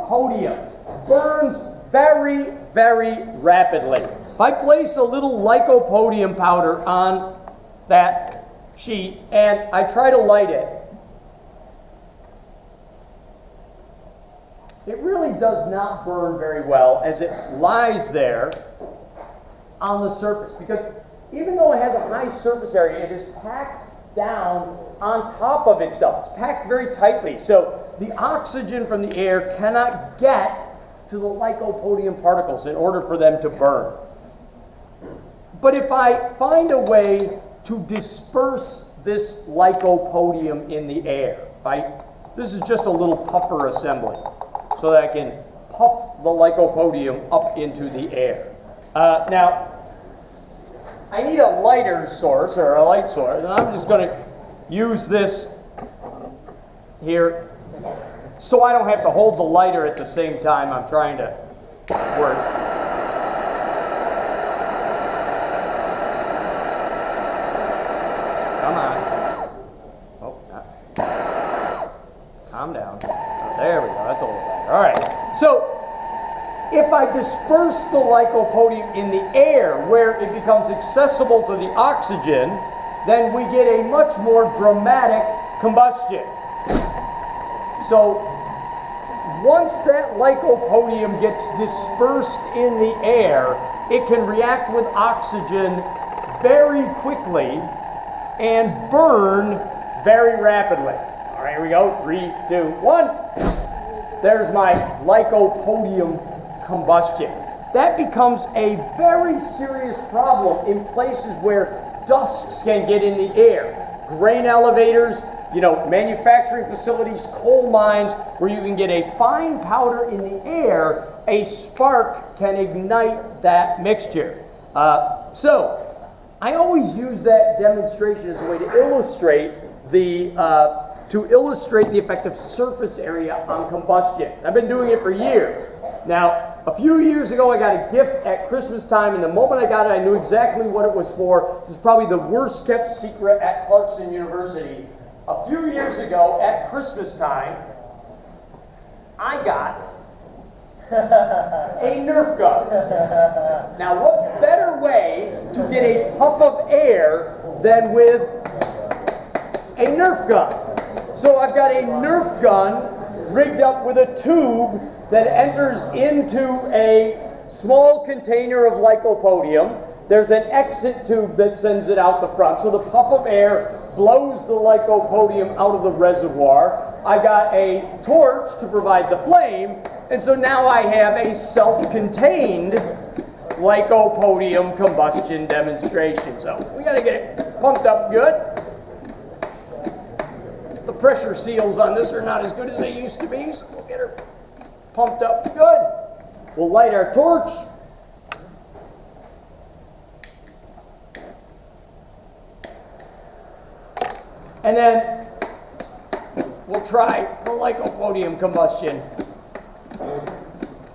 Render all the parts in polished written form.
lycopodium burns very, very rapidly. If I place a little lycopodium powder on that sheet and I try to light it, it really does not burn very well as it lies there on the surface, because even though it has a high surface area, it is packed down on top of itself. It's packed very tightly, so the oxygen from the air cannot get to the lycopodium particles in order for them to burn. But if I find a way to disperse this lycopodium in the air, this is just a little puffer assembly, so that I can puff the lycopodium up into the air. Now, I need a lighter source, or a light source, and I'm just going to use this here so I don't have to hold the lighter at the same time I'm trying to work. Come on. Oh, calm down. Oh, there we go. That's a little better. All right. So, if I disperse the lycopodium in the air where it becomes accessible to the oxygen, then we get a much more dramatic combustion. So, once that lycopodium gets dispersed in the air, it can react with oxygen very quickly and burn very rapidly. All right, here we go. 3, 2, 1. There's my lycopodium combustion. That becomes a very serious problem in places where dusts can get in the air. Grain elevators, manufacturing facilities, coal mines, where you can get a fine powder in the air, a spark can ignite that mixture. So I always use that demonstration as a way to illustrate the effect of surface area on combustion. I've been doing it for years. Now, a few years ago, I got a gift at Christmas time, and the moment I got it, I knew exactly what it was for. This is probably the worst kept secret at Clarkson University. A few years ago, at Christmas time, I got a Nerf gun. Now, what better way to get a puff of air than with a Nerf gun? So I've got a Nerf gun rigged up with a tube that enters into a small container of lycopodium. There's an exit tube that sends it out the front. So the puff of air blows the lycopodium out of the reservoir. I got a torch to provide the flame, and so now I have a self-contained lycopodium combustion demonstration. So we got to get it pumped up good. The pressure seals on this are not as good as they used to be, so we'll get her pumped up good. We'll light our torch. And then we'll try the lycopodium combustion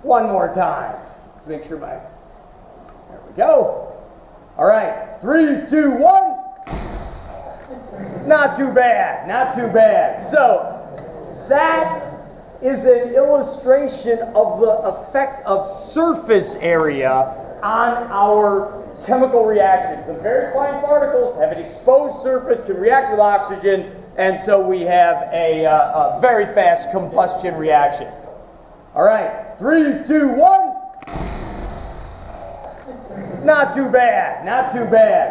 one more time. Make sure there we go. All right, 3, 2, 1. Not too bad, not too bad. So that is an illustration of the effect of surface area on our chemical reactions. The very fine particles have an exposed surface, can react with oxygen, and so we have a very fast combustion reaction. All right, 3, 2, 1. Not too bad, not too bad.